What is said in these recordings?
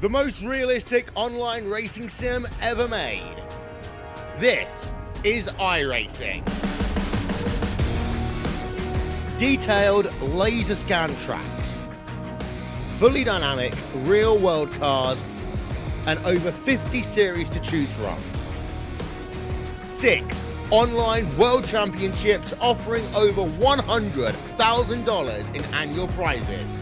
the most realistic online racing sim ever made. This is iRacing. Detailed laser scan tracks, fully dynamic real world cars, and over 50 series to choose from. 6 online world championships offering over $100,000 in annual prizes.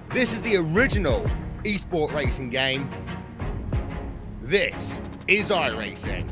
This is the original esport racing game. This is iRacing.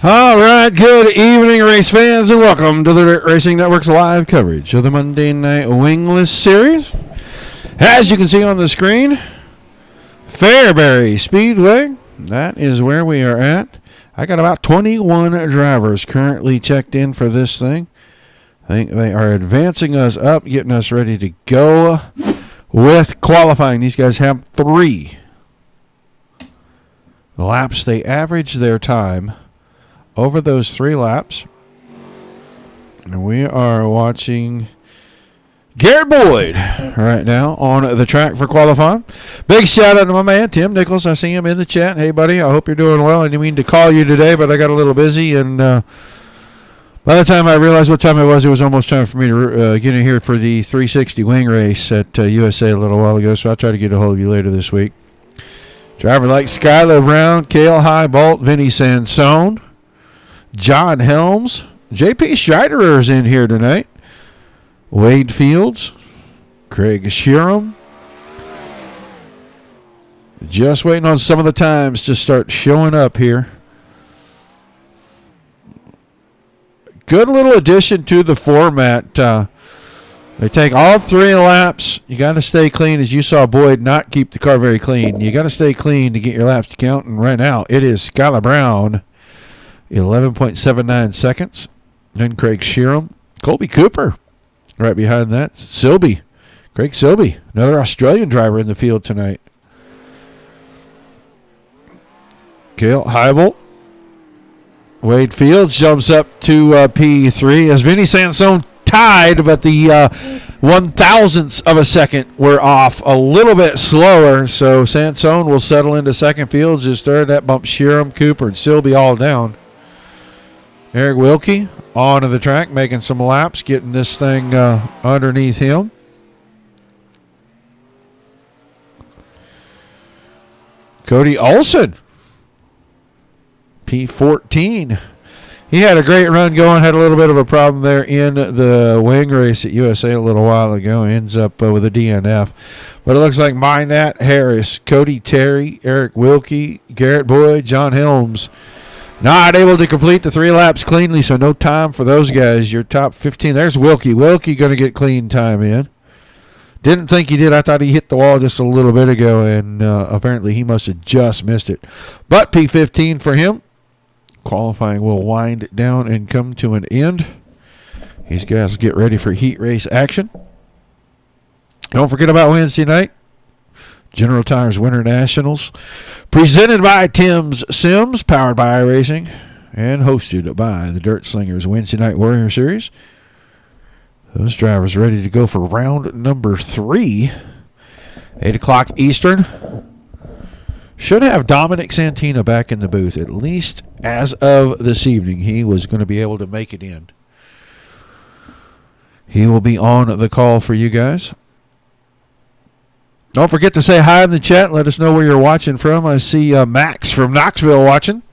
All right, good evening, race fans, and welcome to the Racing Network's live coverage of the Monday Night Wingless Series. As you can see on the screen, Fairbury Speedway, that is where we are at. I got about 21 drivers currently checked in for this thing. I think they are advancing us up, getting us ready to go with qualifying. These guys have 3 laps. They average their time over those 3 laps And we are watching Garrett Boyd right now on the track for qualifying. Big shout out to my man, Tim Nichols. I see him in the chat. Hey, buddy, I hope you're doing well. I didn't mean to call you today, but I got a little busy. And by the time I realized what time it was almost time for me to get in here for the 360 wing race at USA a little while ago. So I'll try to get a hold of you later this week. Driver like Skylar Brown, Cale Highbolt, Vinny Sansone, John Helms. J.P. Scheiderer is in here tonight. Wade Fields, Craig Sheeran. Just waiting on some of the times to start showing up here. Good little addition to the format. They take all 3 laps. You got to stay clean, as you saw Boyd not keep the car very clean. You got to stay clean to get your laps to count. And right now, it is Skylar Brown, 11.79 seconds. Then Craig Sheeran, Colby Cooper, right behind that. Silby, Craig Silby, another Australian driver in the field tonight. Cale Highbolt. Wade Fields jumps up to P3 as Vinny Sansone tied, but the 1,000ths of a second were off a little bit slower. So Sansone will settle into second. Fields is third. That bumps Sheeran, Cooper, and Silby all down. Eric Wilkie onto the track, making some laps, getting this thing underneath him. Cody Olson, P14. He had a great run going, had a little bit of a problem there in the wing race at USA a little while ago. Ends up with a DNF. But it looks like Minat Harris, Cody Terry, Eric Wilkie, Garrett Boyd, John Helms not able to complete the 3 laps cleanly, so no time for those guys. Your top 15. There's Wilkie. Wilkie going to get clean time in. Didn't think he did. I thought he hit the wall just a little bit ago, and apparently he must have just missed it. But P15 for him. Qualifying will wind down and come to an end. These guys get ready for heat race action. Don't forget about Wednesday night. General Tires Winter Nationals, presented by Tim's Sims, powered by iRacing, and hosted by the Dirt Slingers Wednesday Night Warrior Series. Those drivers ready to go for round number 3, 8 o'clock Eastern. Should have Dominic Santina back in the booth, at least as of this evening. He was going to be able to make it in. He will be on the call for you guys. Don't forget to say hi in the chat. Let us know where you're watching from. I see Max from Knoxville watching.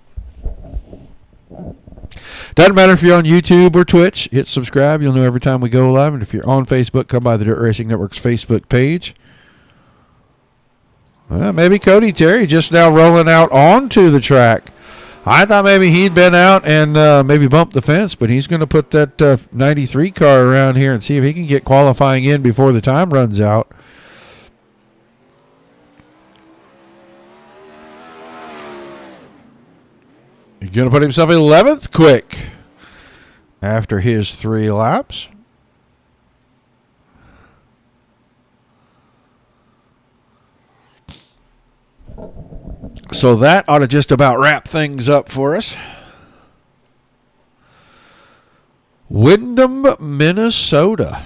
Doesn't matter if you're on YouTube or Twitch. Hit subscribe. You'll know every time we go live. And if you're on Facebook, come by the Dirt Racing Network's Facebook page. Well, maybe Cody Terry just now rolling out onto the track. I thought maybe he'd been out and maybe bumped the fence, but he's going to put that 93 car around here and see if he can get qualifying in before the time runs out. He's going to put himself 11th quick after his 3 laps. So that ought to just about wrap things up for us. Windham, Minnesota.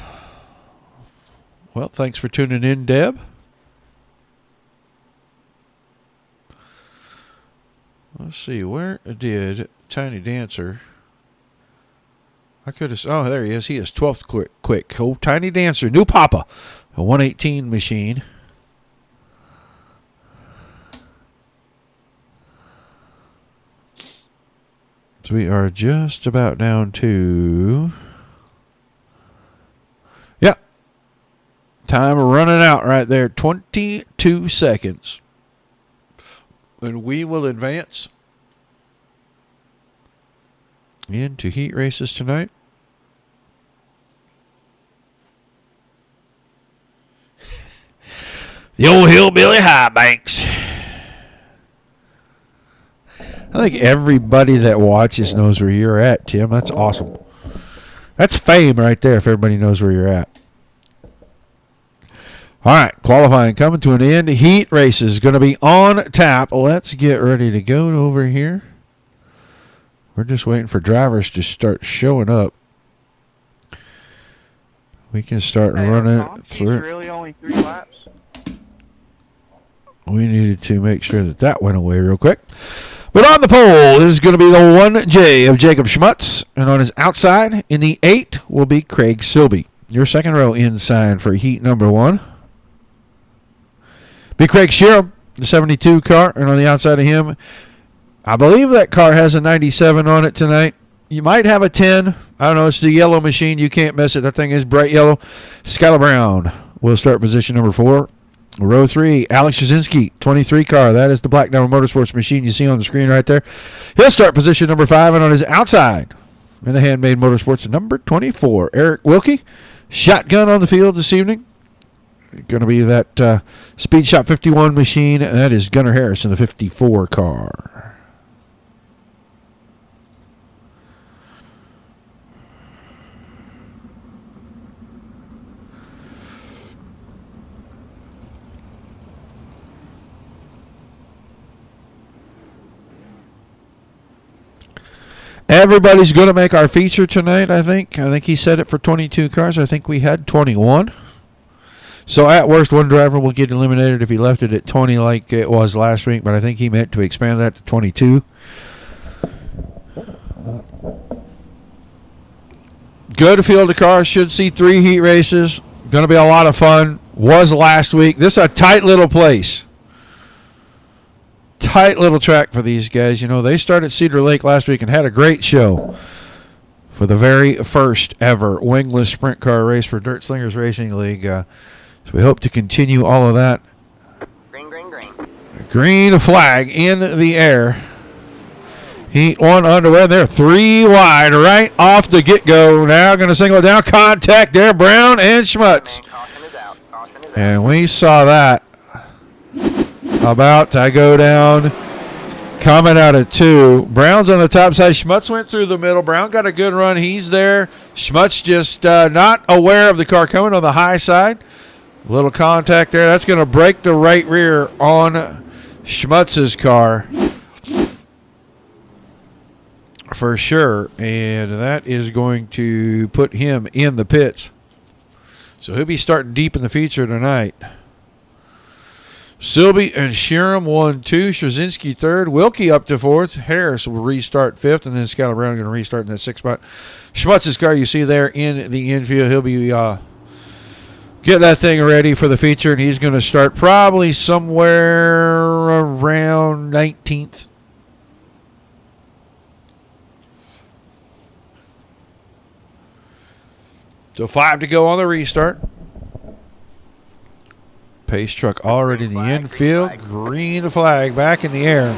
Well, thanks for tuning in, Deb. Let's see, where did Tiny Dancer? I could have. Oh, there he is. He is 12th quick. Oh, Tiny Dancer, new Papa, a 118 machine. So we are just about down to. Yeah. Time running out right there. 22 seconds. And we will advance into heat races tonight. The old hillbilly high banks. I think everybody that watches knows where you're at, Tim. That's awesome. That's fame right there if everybody knows where you're at. All right, qualifying coming to an end. Heat races going to be on tap. Let's get ready to go over here. We're just waiting for drivers to start showing up. We can start Hey, running Tom, she's through. really only 3 laps. We needed to make sure that went away real quick. But on the pole is going to be the 1J of Jacob Schmutz. And on his outside in the 8 will be Craig Silby. Your second row inside for heat number 1. Be Craig Sheeran, the 72 car. And on the outside of him, I believe that car has a 97 on it tonight. You might have a 10. I don't know. It's the yellow machine. You can't miss it. That thing is bright yellow. Skylar Brown will start position number 4. Row 3, Alex Jasinski, 23 car. That is the Black Diamond Motorsports machine you see on the screen right there. He'll start position number 5, and on his outside, in the Handmade Motorsports, number 24, Eric Wilkie. Shotgun on the field this evening. Going to be that Speed Shop 51 machine, and that is Gunnar Harris in the 54 car. Everybody's going to make our feature tonight, I think. I think he set it for 22 cars. I think we had 21. So at worst, one driver will get eliminated if he left it at 20 like it was last week, but I think he meant to expand that to 22. Good field of cars. Should see 3 heat races. Going to be a lot of fun. Was last week. This is a tight little place. Tight little track for these guys. You know, they started Cedar Lake last week and had a great show for the very first ever Wingless sprint car race for Dirt Slingers Racing League. So we hope to continue all of that. Green, green, green. Green flag in the air. Heat 1 underway. They're 3 wide right off the get-go. Now going to single it down. Contact there. Brown and Schmutz. Caution is out. Caution is out. And we saw that. About to go down, coming out of 2. Brown's on the top side. Schmutz went through the middle. Brown got a good run. He's there. Schmutz just not aware of the car coming on the high side. Little contact there. That's going to break the right rear on Schmutz's car for sure. And that is going to put him in the pits. So he'll be starting deep in the feature tonight. Silby and Sheeran 1-2. Straczynski 3rd. Wilkie up to 4th. Harris will restart 5th. And then Skylar Brown going to restart in that 6th spot. Schmutz's car you see there in the infield. He'll be getting that thing ready for the feature. And he's going to start probably somewhere around 19th. So 5 to go on the restart. Pace truck already in the infield. Green flag back in the air.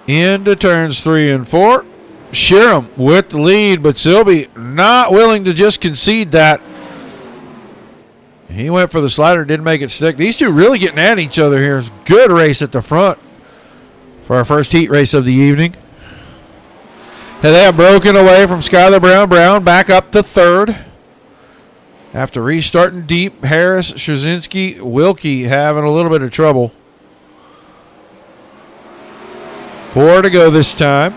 Into turns 3 and 4. Sheeran with the lead, but Silby not willing to just concede that. He went for the slider, didn't make it stick. These two really getting at each other here. It's a good race at the front for our first heat race of the evening. And they have broken away from Skylar Brown. Brown back up to 3rd. After restarting deep, Harris, Straczynski, Wilkie having a little bit of trouble. 4 to go this time.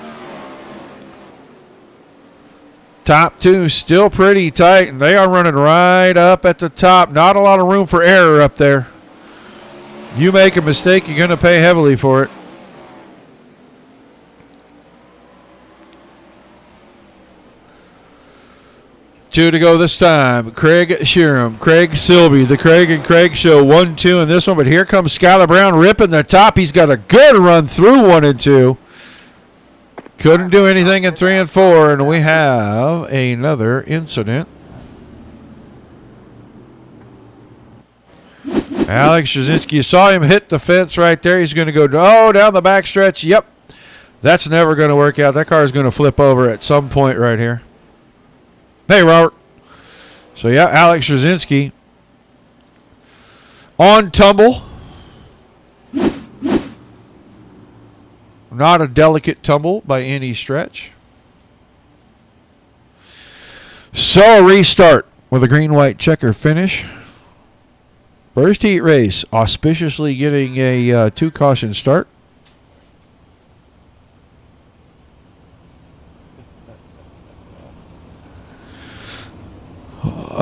Top 2 still pretty tight, and they are running right up at the top. Not a lot of room for error up there. You make a mistake, you're going to pay heavily for it. Two to go this time. Craig Sheeran, Craig Silby, the Craig and Craig show 1-2 in this one. But here comes Skylar Brown ripping the top. He's got a good run through 1 and 2. Couldn't do anything in 3 and 4, and we have another incident. Alex Straczynski, you saw him hit the fence right there. He's going to go down the backstretch. Yep, that's never going to work out. That car is going to flip over at some point right here. Hey, Robert. So, yeah, Alex Straczynski on tumble. Not a delicate tumble by any stretch. So, a restart with a green-white checker finish. First heat race, auspiciously getting a 2-caution start.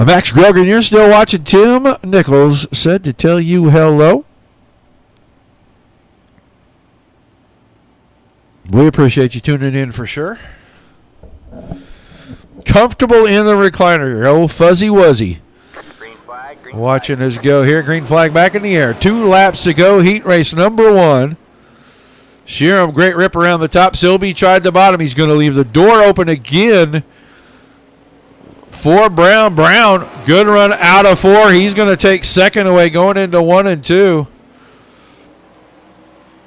Max Grogan, you're still watching. Tim Nichols said to tell you hello. We appreciate you tuning in for sure. Comfortable in the recliner, your old fuzzy wuzzy. Green flag, green Watching us go here. Green flag back in the air. 2 laps to go. Heat race number 1. Sheeran, great rip around the top. Silby tried the bottom. He's going to leave the door open again for Brown. Brown, good run out of 4. He's going to take second away going into 1 and 2.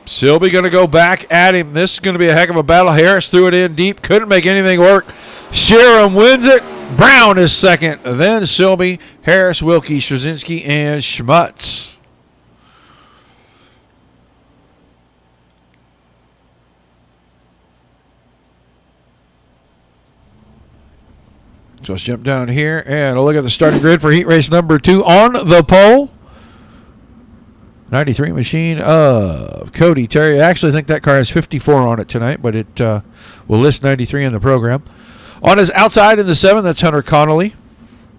Silby going to go back at him. This is going to be a heck of a battle. Harris threw it in deep. Couldn't make anything work. Sheeran wins it. Brown is second. Then Silby, Harris, Wilkie, Straczynski, and Schmutz. So let's jump down here and look at the starting grid for heat race number 2 on the pole. 93 machine of Cody Terry. I actually think that car has 54 on it tonight, but it will list 93 in the program. On his outside in the 7, that's Hunter Connolly.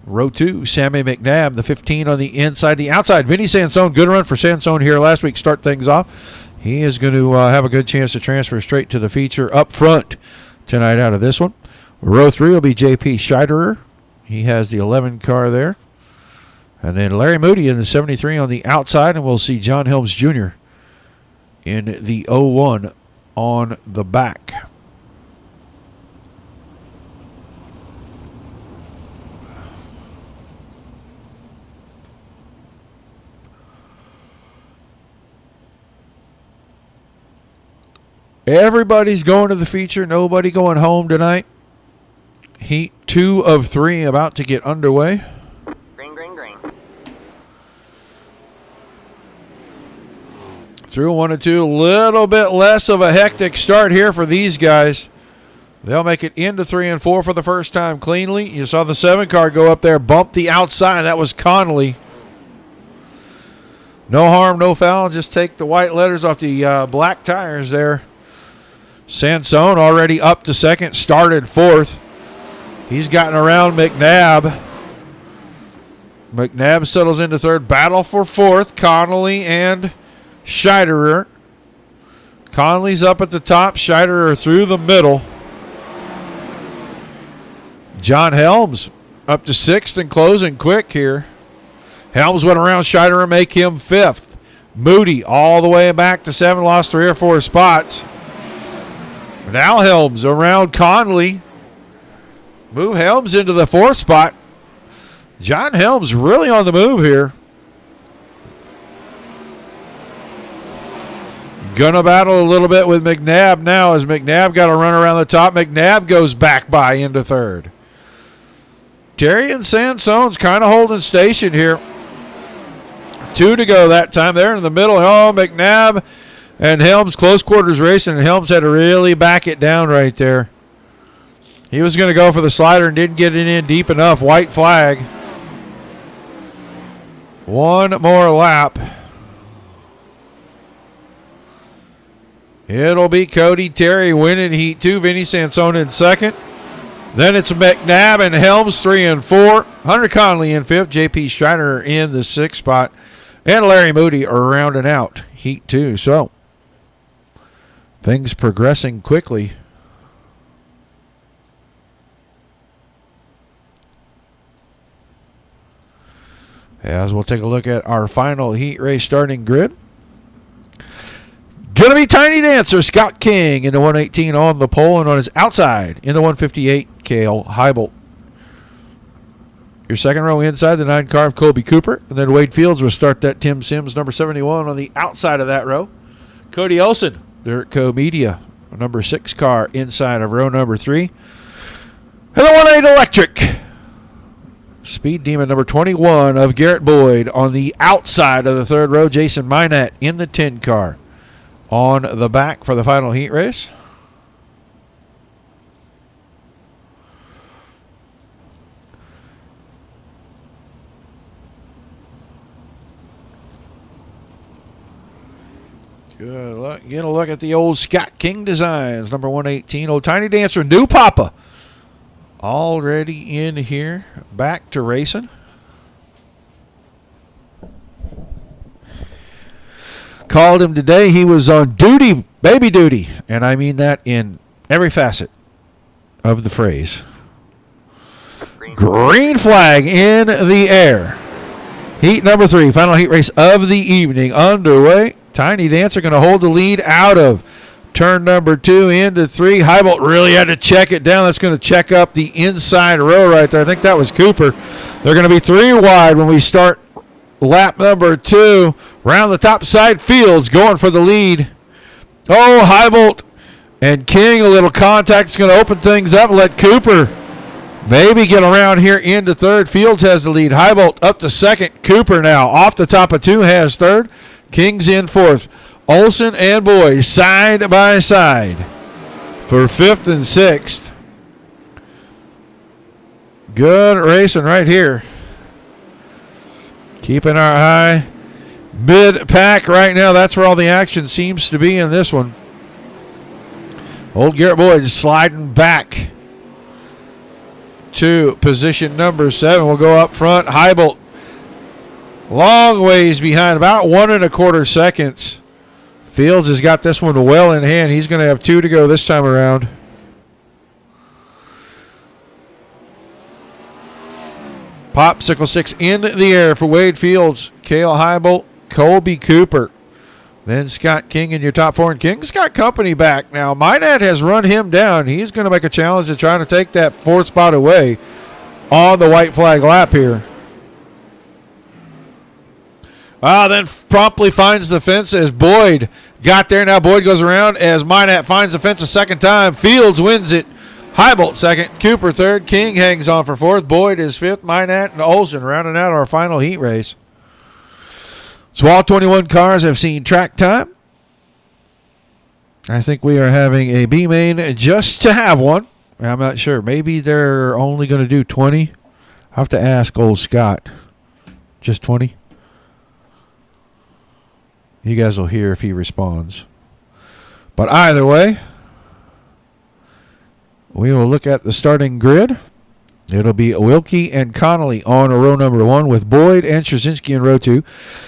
Row 2, Sammy McNabb. The 15 on the inside. The outside, Vinny Sansone. Good run for Sansone here last week. Start things off. He is going to have a good chance to transfer straight to the feature up front tonight out of this one. Row 3 will be J.P. Scheiderer. He has the 11 car there. And then Larry Moody in the 73 on the outside, and we'll see John Helms Jr. in the 01 on the back. Everybody's going to the feature. Nobody going home tonight. Heat 2 of 3 about to get underway. green, green, green. Through 1 and 2. A little bit less of a hectic start here for these guys. They'll make it into 3 and 4 for the first time cleanly. You saw the 7 car go up there, bump the outside. That was Connolly. No harm, no foul. Just take the white letters off the black tires there. Sansone already up to second, started 4th. He's gotten around McNabb. McNabb settles into 3rd. Battle for 4th. Connolly and Scheiderer. Connolly's up at the top. Scheiderer through the middle. John Helms up to 6th and closing quick here. Helms went around Scheiderer, make him 5th. Moody all the way back to 7, lost 3 or 4 spots. Now Helms around Connolly. Move Helms into the 4th spot. John Helms really on the move here. Gonna battle a little bit with McNabb now as McNabb got to run around the top. McNabb goes back by into 3rd. Terry and Sansone's kind of holding station here. 2 to go that time. They're in the middle. Oh, McNabb and Helms close quarters racing, and Helms had to really back it down right there. He was going to go for the slider and didn't get it in deep enough. White flag. 1 more lap. It'll be Cody Terry winning Heat 2. Vinny Sansone in 2nd. Then it's McNabb and Helms 3 and 4. Hunter Connolly in 5th. J.P. Strider in the 6th spot. And Larry Moody are rounding out Heat 2. So things progressing quickly. As we'll take a look at our final heat race starting grid. Gonna be Tiny Dancer, Scott King in the 118 on the pole, and on his outside in the 158, Cale Heibel. Your second row inside, the 9 car of Colby Cooper, and then Wade Fields will start that Tim Sims, number 71 on the outside of that row. Cody Olson, Dirt Co Media, number 6 car inside of row number 3. And the 1-8 Electric, Speed Demon number 21 of Garrett Boyd on the outside of the 3rd row. Jason Minat in the 10 car on the back for the final heat race. Good luck. Get a look at the old Scott King designs. Number 118, old Tiny Dancer, new Papa already in here, back to racing. Called him today. He was on duty, baby duty, and I mean that in every facet of the phrase. Green flag in the air. Heat number 3, final heat race of the evening underway. Tiny Dancer going to hold the lead out of turn number 2 into 3. Heibolt really had to check it down. That's going to check up the inside row right there. I think that was Cooper. They're going to be 3 wide when we start lap number 2. Round the top side, Fields going for the lead. Oh, Heibolt and King, a little contact is going to open things up and let Cooper maybe get around here into 3rd. Fields has the lead. Heibolt up to 2nd. Cooper now off the top of 2 has 3rd. King's in 4th. Olsen and Boyd side by side for 5th and 6th. Good racing right here. Keeping our eye mid-pack right now. That's where all the action seems to be in this one. Old Garrett Boyd sliding back to position number 7. We'll go up front. Heibolt long ways behind, about 1 1/4 seconds. Fields has got this one well in hand. He's going to have 2 to go this time around. Popsicle 6 in the air for Wade Fields, Cale Heibolt, Colby Cooper. Then Scott King in your top 4. And King's got company back. Now, Minot has run him down. He's going to make a challenge to try to take that 4th spot away on the white flag lap here. Then promptly finds the fence as Boyd got there. Now Boyd goes around as Minot finds the fence a second time. Fields wins it. Heibolt 2nd, Cooper 3rd, King hangs on for 4th, Boyd is 5th, Minot and Olsen rounding out our final heat race. So all 21 cars have seen track time. I think we are having a B main just to have one. I'm not sure. Maybe they're only going to do 20. I have to ask old Scott. Just 20? You guys will hear if he responds. But either way, we will look at the starting grid. It'll be Wilkie and Connolly on row number 1 with Boyd and Straczynski in row 2.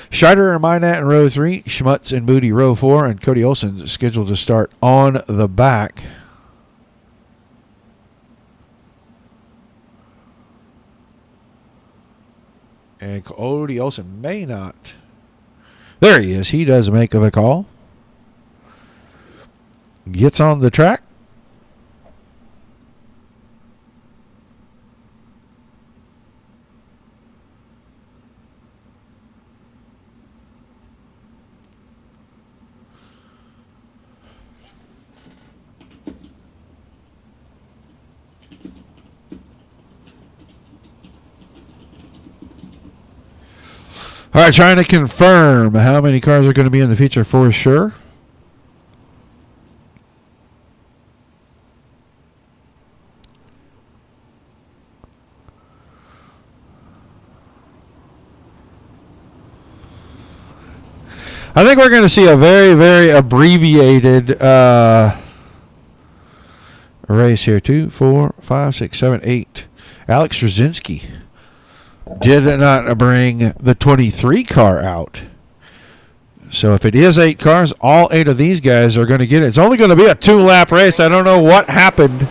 Scheider and Minot in row 3. Schmutz and Moody row 4. And Cody Olsen is scheduled to start on the back. And Cody Olsen may not. There he is. He does make the call. Gets on the track. All right, trying to confirm how many cars are going to be in the feature for sure. I think we're going to see a very, very abbreviated race here. 2, 4, 5, 6, 7, 8. Alex Straczynski did not bring the 23 car out. So if it is 8 cars, all 8 of these guys are going to get it. It's only going to be a 2-lap race. I don't know what happened.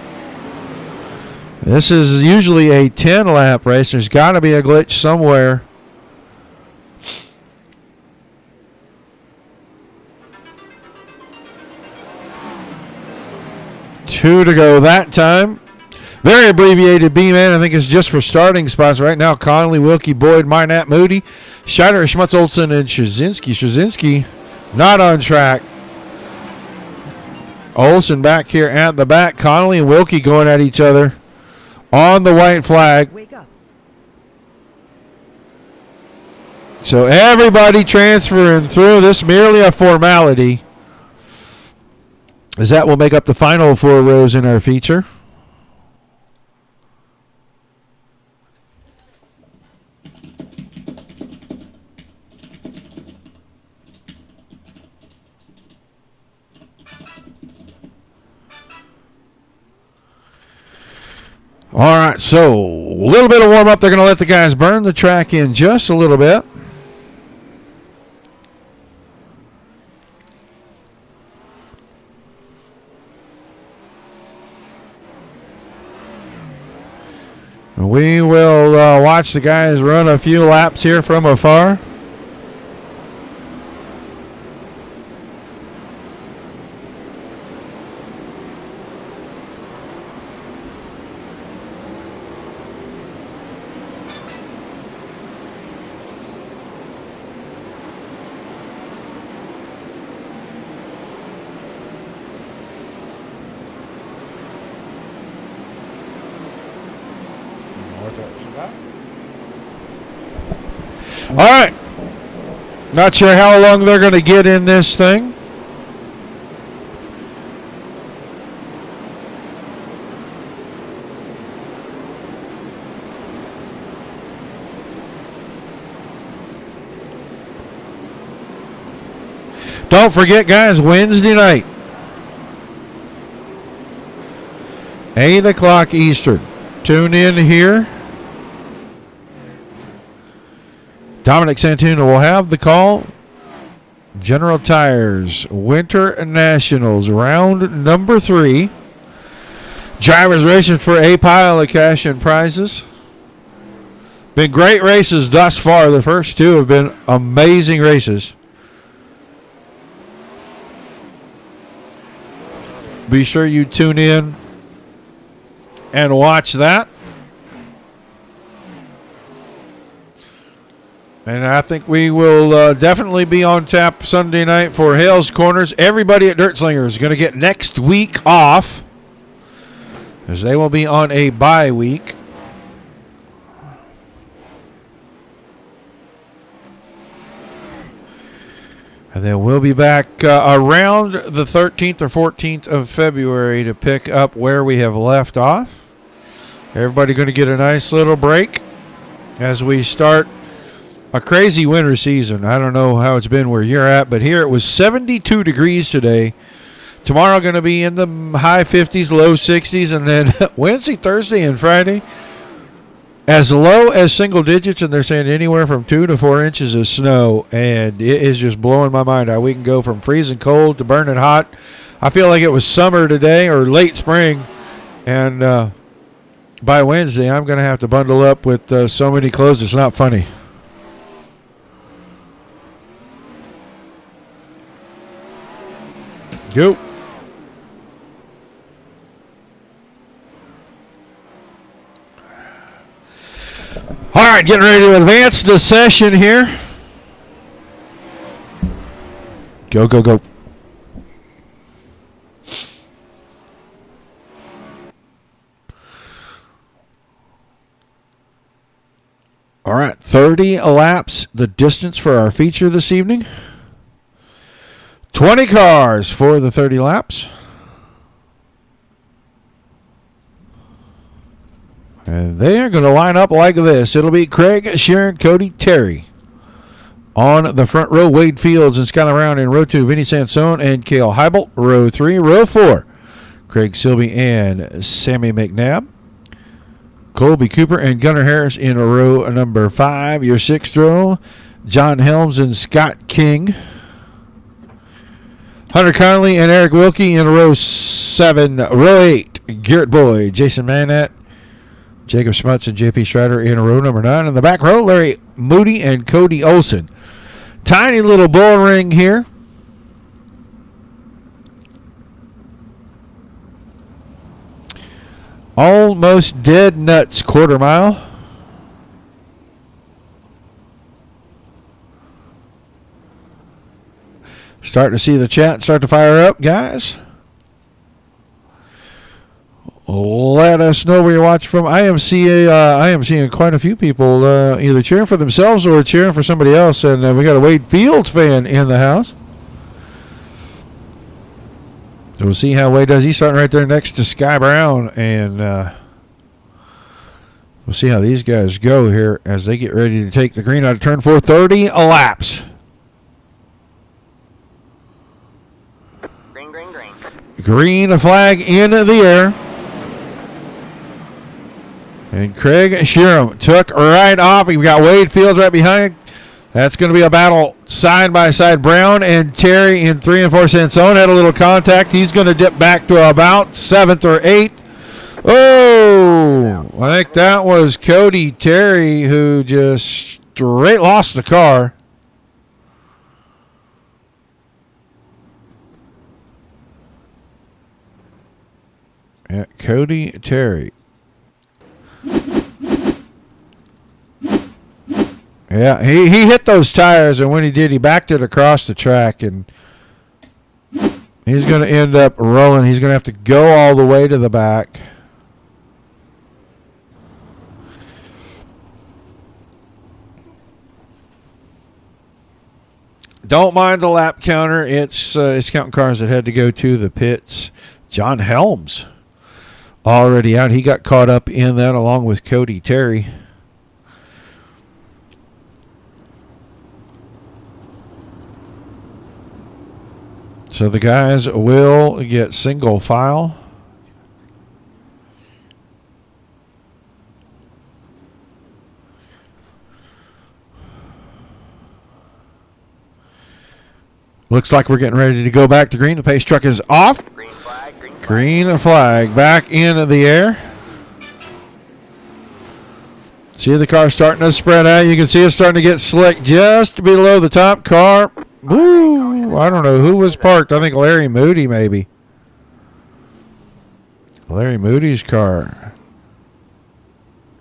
This is usually a 10-lap race. There's got to be a glitch somewhere. Two to go that time. Very abbreviated B-man. I think it's just for starting spots right now. Connolly, Wilkie, Boyd, Minot, Moody, Scheider, Schmutz, Olsen, and Straczynski. Straczynski not on track. Olsen back here at the back. Connolly and Wilkie going at each other on the white flag. Wake up. So everybody transferring through. This merely a formality, as that will make up the final 4 rows in our feature. All right, so a little bit of warm up. They're going to let the guys burn the track in just a little bit. We will watch the guys run a few laps here from afar. All right. Not sure how long they're going to get in this thing. Don't forget, guys, Wednesday night, 8 o'clock Eastern. Tune in here. Dominic Santuna will have the call. General Tires Winter Nationals, round number 3. Drivers racing for a pile of cash and prizes. Been great races thus far. The first 2 have been amazing races. Be sure you tune in and watch that. And I think we will definitely be on tap Sunday night for Hales Corners. Everybody at Dirt Slinger is going to get next week off, as they will be on a bye week. And then we'll be back around the 13th or 14th of February to pick up where we have left off. Everybody going to get a nice little break as we start a crazy winter season. I don't know how it's been where you're at, but here it was 72 degrees today. Tomorrow going to be in the high 50s, low 60s, and then Wednesday, Thursday, and Friday as low as single digits, and they're saying anywhere from 2 to 4 inches of snow, and it is just blowing my mind how we can go from freezing cold to burning hot. I feel like it was summer today or late spring, and by Wednesday I'm going to have to bundle up with so many clothes it's not funny. Go. All right, getting ready to advance the session here. Go, go, go. All right, 30 laps, the distance for our feature this evening. 20 cars for the 30 laps. And they are going to line up like this. It'll be Craig, Sharon, Cody, Terry. On the front row, Wade Fields and Skylar Brown in row 2. Vinny Sansone and Cale Heibel. Row 3. Row 4, Craig Silby and Sammy McNabb. Colby Cooper and Gunnar Harris in row number 5. Your 6th row, John Helms and Scott King. Hunter Conley and Eric Wilkie in row 7. Row 8, Garrett Boyd, Jason Manette, Jacob Smuts, and JP Strider in row number 9. In the back row, Larry Moody and Cody Olson. Tiny little bull ring here. Almost dead nuts quarter mile. Starting to see the chat start to fire up, guys. Let us know where you're watching from. I am seeing quite a few people either cheering for themselves or cheering for somebody else, and we got a Wade Fields fan in the house. So we'll see how Wade does. He's starting right there next to Sky Brown, and we'll see how these guys go here as they get ready to take the green out of turn 4. 30 laps. Green. Green flag in the air. And Craig Sheeran took right off. We've got Wade Fields right behind. That's going to be a battle side by side. Brown and Terry in 3 and 4. Sansone had a little contact. He's going to dip back to about 7th or 8th. Oh, I think that was Cody Terry who just straight lost the car. Yeah, Cody Terry. Yeah, he hit those tires, and when he did, he backed it across the track, and he's going to end up rolling. He's going to have to go all the way to the back. Don't mind the lap counter. It's counting cars that had to go to the pits. John Helms already out. He got caught up in that along with Cody Terry. So the guys will get single file. Looks like we're getting ready to go back to green. The pace truck is off. Green flag, green flag. Green flag back into the air. See the car starting to spread out. You can see it starting to get slick just below the top car. Woo! I don't know who was parked. I think Larry Moody maybe. Larry Moody's car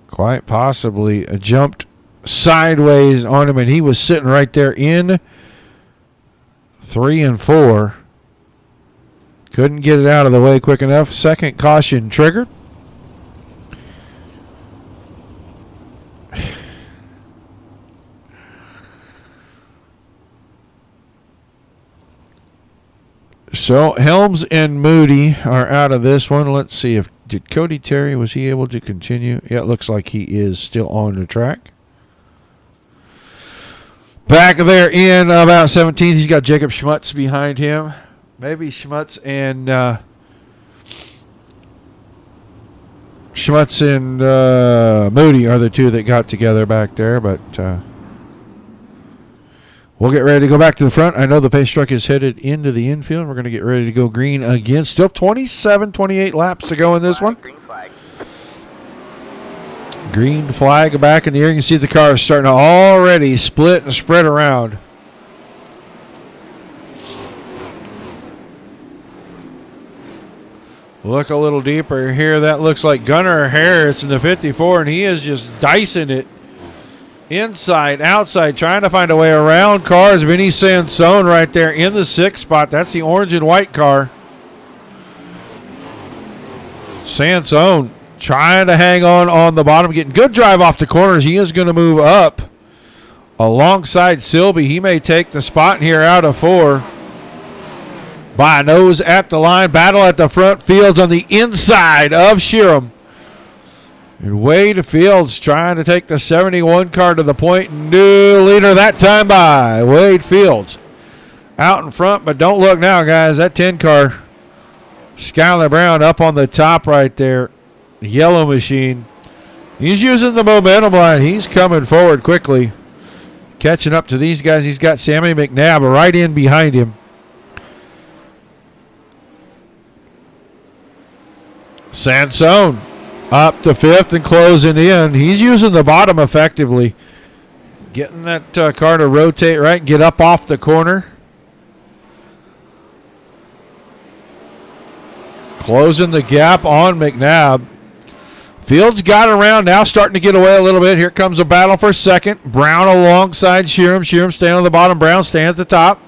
quite possibly jumped sideways on him, and he was sitting right there in 3 and 4. Couldn't get it out of the way quick enough. Second caution triggered. So Helms and Moody are out of this one. Let's see if did Cody Terry, was he able to continue? Yeah, it looks like he is still on the track. Back there in about 17th, he's got Jacob Schmutz behind him. Maybe Schmutz and Moody are the two that got together back there, but we'll get ready to go back to the front. I know the pace truck is headed into the infield. We're going to get ready to go green again. Still 27, 28 laps to go in this one. Green flag. Green flag back in the air. You can see the car is starting to already split and spread around. Look a little deeper here. That looks like Gunnar Harris in the 54, and he is just dicing it inside, outside, trying to find a way around cars. Vinny Sansone right there in the 6th spot. That's the orange and white car. Sansone trying to hang on the bottom, getting good drive off the corners. He is going to move up alongside Silby. He may take the spot here out of 4. By nose at the line. Battle at the front. Fields on the inside of Sheeran. And Wade Fields trying to take the 71 car to the point. New leader that time by Wade Fields. Out in front, but don't look now, guys. That 10 car. Skylar Brown up on the top right there. The yellow machine. He's using the momentum line. He's coming forward quickly. Catching up to these guys. He's got Sammy McNabb right in behind him. Sansone up to 5th and closing in. He's using the bottom effectively. Getting that car to rotate right and get up off the corner. Closing the gap on McNabb. Fields got around now, starting to get away a little bit. Here comes a battle for second. Brown alongside Sheeran. Sheeran staying on the bottom. Brown staying at the top.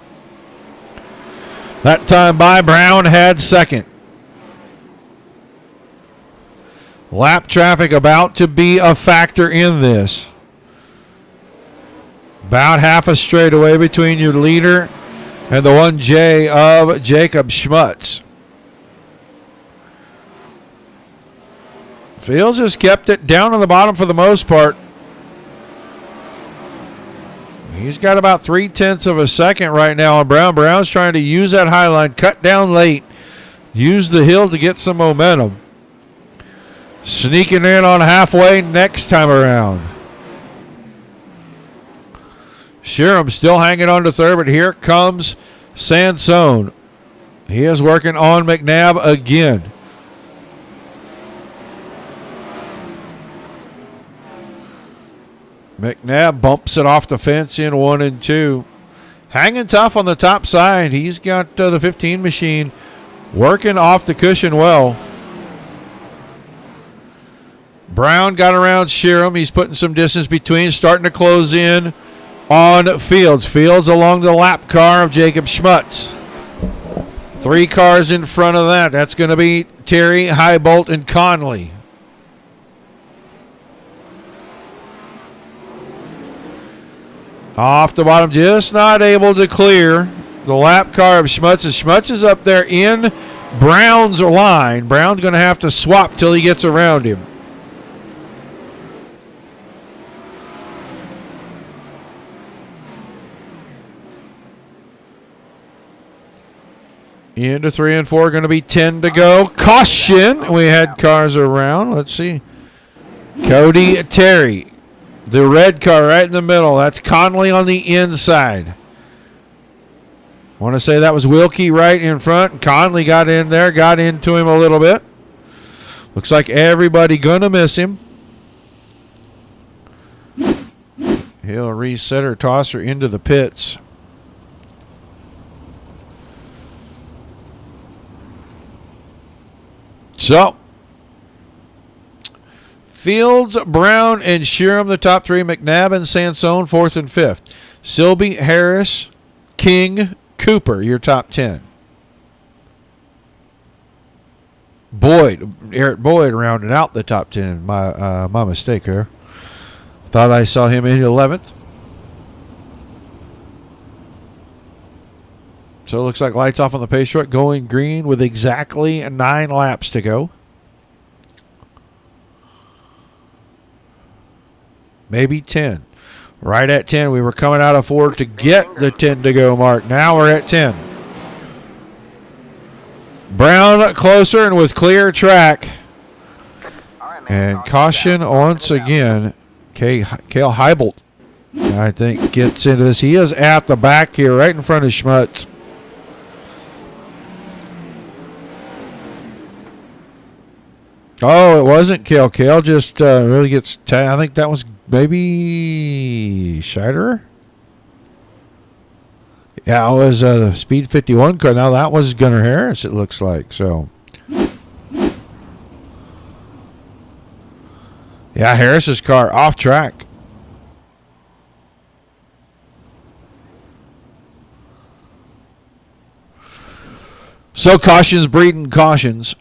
That time by Brown had second. Lap traffic about to be a factor in this. About half a straightaway between your leader and the 1J of Jacob Schmutz. Fields has kept it down on the bottom for the most part. He's got about 0.3 of a second right now on Brown. Brown's trying to use that high line, cut down late, use the hill to get some momentum. Sneaking in on halfway next time around. Sheeran still hanging on to third, but here comes Sansone. He is working on McNabb again. McNabb bumps it off the fence in 1 and 2. Hanging tough on the top side. He's got the 15 machine working off the cushion well. Brown got around Sheeran. He's putting some distance between, starting to close in on Fields. Fields along the lap car of Jacob Schmutz. 3 cars in front of that. That's going to be Terry, Highbolt, and Conley. Off the bottom, just not able to clear the lap car of Schmutz. Schmutz is up there in Brown's line. Brown's going to have to swap till he gets around him. Into 3 and 4, going to be 10 to go. Caution. We had cars around. Let's see. Cody Terry. The red car right in the middle. That's Conley on the inside. Want to say that was Wilkie right in front. Conley got in there, got into him a little bit. Looks like everybody going to miss him. He'll reset her, toss her into the pits. So, Fields, Brown, and Sheeran, the top 3. McNabb and Sansone, 4th and 5th. Silby, Harris, King, Cooper, your top 10. Boyd, Eric Boyd rounded out the top 10. My mistake here. Thought I saw him in 11th. So it looks like lights off on the pace truck, going green with exactly 9 laps to go. Maybe 10. Right at 10. We were coming out of 4 to get the 10 to go mark. Now we're at 10. Brown closer and with clear track. And caution once again. Cale Highbolt, I think, gets into this. He is at the back here, right in front of Schmutz. Oh, it wasn't Cale. Cale just really gets I think that was maybe Scheiderer. Yeah, it was the Speed 51 car. Now that was Gunnar Harris, it looks like. So, yeah, Harris's car off track. So cautions breeding cautions.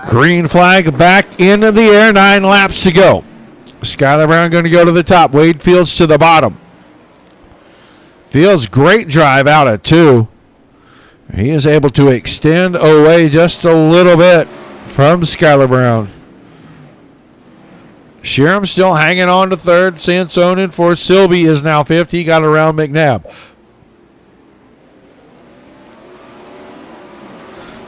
Green flag back into the air. 9 laps to go. Skylar Brown going to go to the top. Wade Fields to the bottom. Fields great drive out at 2. He is able to extend away just a little bit from Skylar Brown. Sheeran still hanging on to 3rd. Sansone in 4th. Silby is now 5th. He got around McNabb.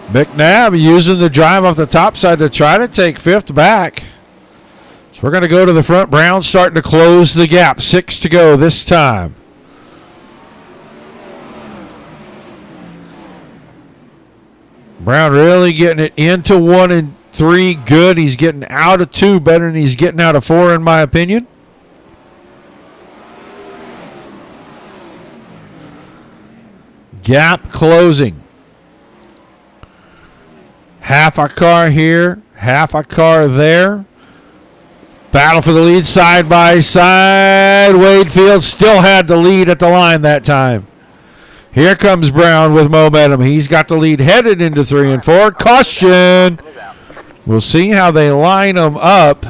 McNabb using the drive off the top side to try to take 5th back. So we're going to go to the front. Brown starting to close the gap. 6 to go this time. Brown really getting it into 1 and 3 good. He's getting out of 2 better than he's getting out of 4 in my opinion. Gap closing. Half a car here, half a car there. Battle for the lead side by side. Wade Fields still had the lead at the line that time. Here comes Brown with momentum. He's got the lead headed into 3 and 4. Caution. We'll see how they line them up.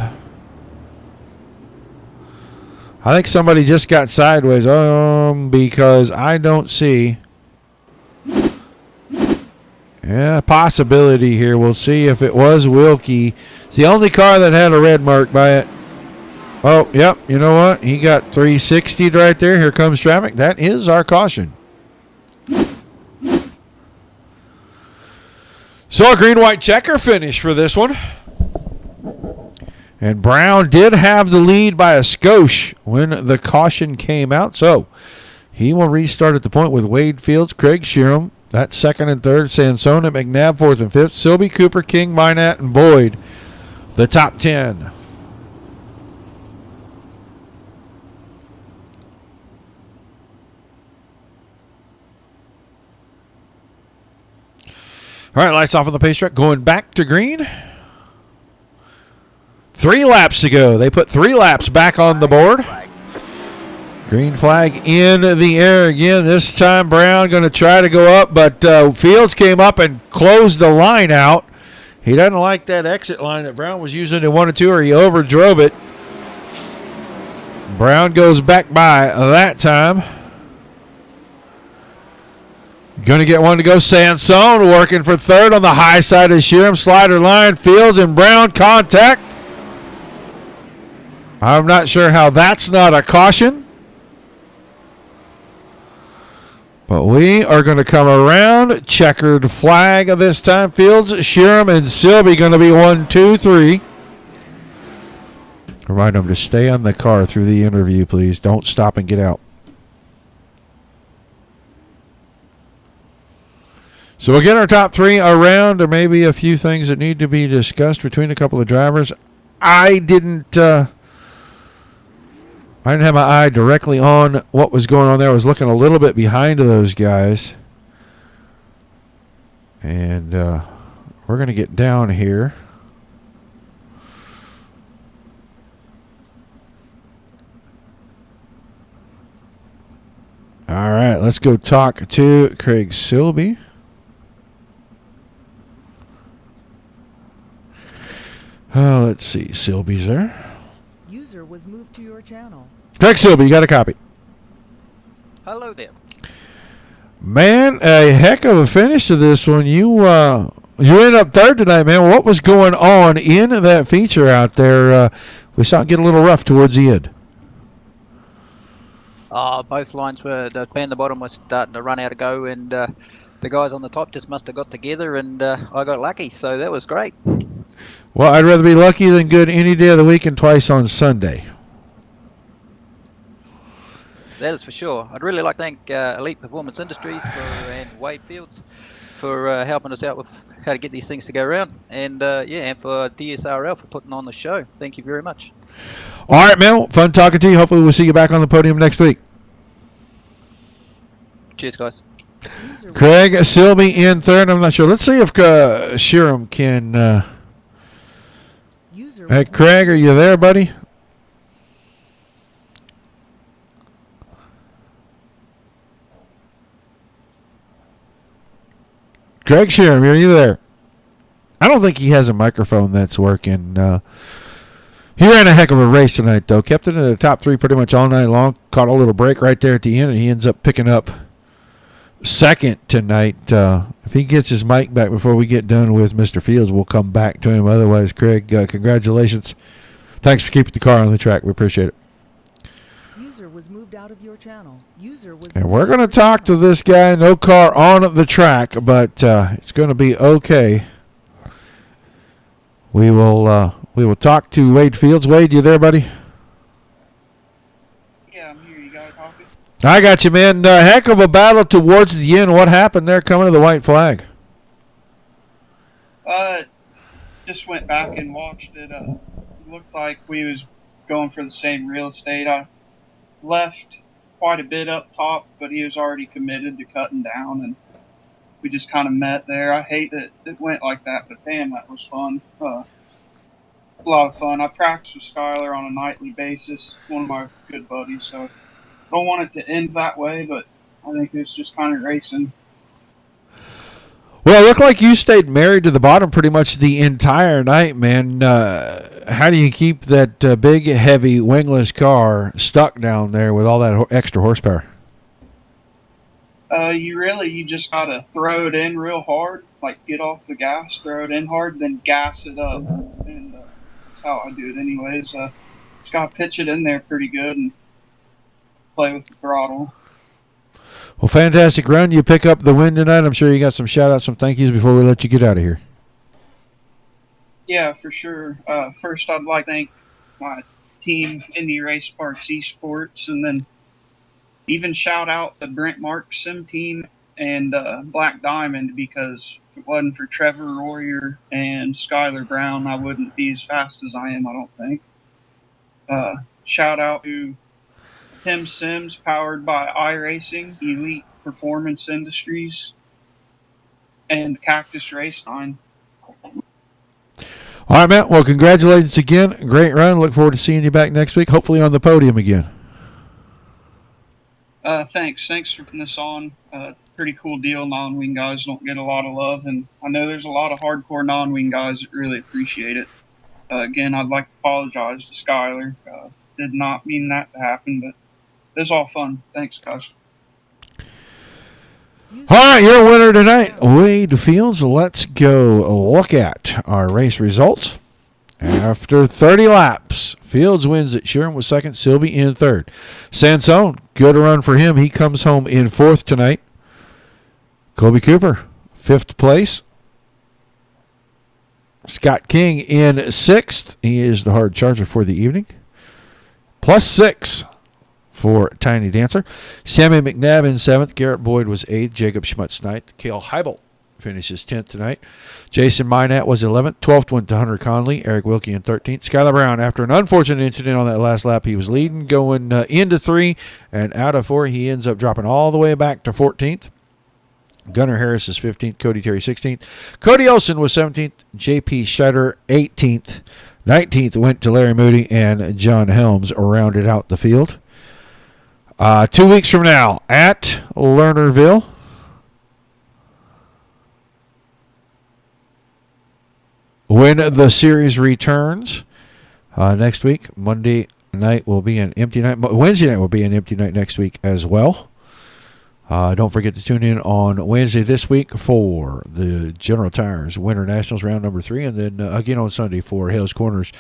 I think somebody just got sideways because I don't see. Yeah, possibility here. We'll see if it was Wilkie. It's the only car that had a red mark by it. Oh, yep. You know what? He got 360'd right there. Here comes traffic. That is our caution. So a green-white checker finish for this one. And Brown did have the lead by a skosh when the caution came out. So he will restart at the point with Wade Fields, Craig Sheeran. That's second and third. Sansona, McNabb, fourth and fifth. Silby, Cooper, King, Minat, and Boyd, the top 10. All right, lights off on the pace track. Going back to green. 3 laps to go. They put 3 laps back on the board. Green flag in the air again. This time Brown going to try to go up, but Fields came up and closed the line out. He doesn't like that exit line that Brown was using in 1 and 2, or he overdrove it. Brown goes back by that time. Going to get one to go. Sansone working for third on the high side of Sheeran. Slider line. Fields and Brown contact. I'm not sure how that's not a caution. But we are going to come around. Checkered flag of this time. Fields, Sheeran, and Silby going to be 1, 2, 3. Remind them to stay on the car through the interview, please. Don't stop and get out. So we'll get our top 3 around. There may be a few things that need to be discussed between a couple of drivers. I didn't have my eye directly on what was going on there. I was looking a little bit behind those guys. And we're going to get down here. All right, let's go talk to Craig Silby. Let's see. Silby's there. User was moved to your channel. Craig Silby, you got a copy. Hello there. Man, a heck of a finish to this one. You ended up third tonight, man. What was going on in that feature out there? We saw it get a little rough towards the end. Both lines were, the pan the bottom was starting to run out of go, and the guys on the top just must have got together, and I got lucky, so that was great. Well, I'd rather be lucky than good any day of the week and twice on Sunday. That is for sure. I'd really like to thank Elite Performance Industries and Wade Fields for helping us out with how to get these things to go around, and and for DSRL for putting on the show. Thank you very much. All right, man. Fun talking to you. Hopefully we'll see you back on the podium next week. Cheers, guys. Craig Silby in third. I'm not sure. Let's see if Sheeran can... Hey, Craig, are you there, buddy? Craig Sheeran, are you there? I don't think he has a microphone that's working. He ran a heck of a race tonight, though. Kept it in the top 3 pretty much all night long. Caught a little break right there at the end, and he ends up picking up second tonight. If he gets his mic back before we get done with Mr. Fields, we'll come back to him. Otherwise, Craig, congratulations. Thanks for keeping the car on the track. We appreciate it. User was moved out of your channel. User was And we're going to talk to this guy. No car on the track, but it's going to be okay. We will talk to Wade Fields. Wade, you there, buddy? Yeah, I'm here. You got a copy? I got you, man. Heck of a battle towards the end. What happened there coming to the white flag? Just went back and watched it. It looked like we was going for the same real estate. I left quite a bit up top, but he was already committed to cutting down, and we just kind of met there. I hate that it went like that, but damn, that was fun. A lot of fun. I practice with Skylar on a nightly basis, one of my good buddies, so I don't want it to end that way, but I think it's just kind of racing. Well, it looked like you stayed married to the bottom pretty much the entire night, man. how do you keep that big, heavy, wingless car stuck down there with all that extra horsepower? You just gotta throw it in real hard, like get off the gas, throw it in hard, then gas it up, and that's how I do it anyways. Just gotta pitch it in there pretty good and play with the throttle. Well, fantastic run. You pick up the win tonight. I'm sure you got some shout-outs, some thank yous before we let you get out of here. Yeah, for sure. First, I'd like to thank my team, Indy Race Parks Esports, and then even shout out the Brent Marks Sim team and Black Diamond, because if it wasn't for Trevor Royer and Skylar Brown, I wouldn't be as fast as I am, I don't think. Shout out to Tim Sims, powered by iRacing, Elite Performance Industries, and Cactus Race 9. All right, Matt. Well, congratulations again. Great run. Look forward to seeing you back next week, hopefully on the podium again. Thanks for putting this on. Pretty cool deal. Non-wing guys don't get a lot of love, and I know there's a lot of hardcore non-wing guys that really appreciate it. Again, I'd like to apologize to Skyler. Did not mean that to happen, but it was all fun. Thanks, guys. All right, your winner tonight, Wade Fields. Let's go look at our race results. After 30 laps, Fields wins at Sherman with second, Sylvie in third. Sansone, good run for him. He comes home in fourth tonight. Colby Cooper, fifth place. Scott King in sixth. He is the hard charger for the evening. +6 for Tiny Dancer. Sammy McNabb in seventh. Garrett Boyd was eighth. Jacob Schmutz ninth. Cale Heibel finishes 10th tonight. Jason Minat was 11th. 12th went to Hunter Conley. Eric Wilkie in 13th. Skylar Brown, after an unfortunate incident on that last lap, he was leading going into 3 and out of 4. He ends up dropping all the way back to 14th. Gunnar Harris is 15th. Cody Terry 16th. Cody Olson was 17th. JP Scheider 18th. 19th went to Larry Moody, and John Helms rounded out the field. 2 weeks from now at Lernerville, when the series returns next week, Monday night will be an empty night. Wednesday night will be an empty night next week as well. Don't forget to tune in on Wednesday this week for the General Tires Winter Nationals round number 3, and then again on Sunday for Hales Corners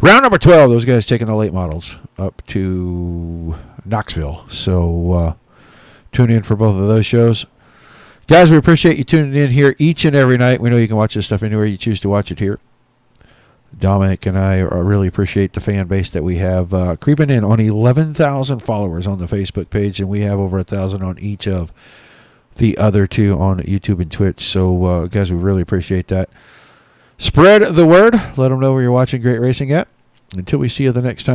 round number 12. Those guys taking the late models up to Knoxville. So tune in for both of those shows. Guys, we appreciate you tuning in here each and every night. We know you can watch this stuff anywhere you choose to watch it here. Dominic and I really appreciate the fan base that we have creeping in on 11,000 followers on the Facebook page, and we have over 1,000 on each of the other two on YouTube and Twitch. So, guys, we really appreciate that. Spread the word. Let them know where you're watching Great Racing at. Until we see you the next time.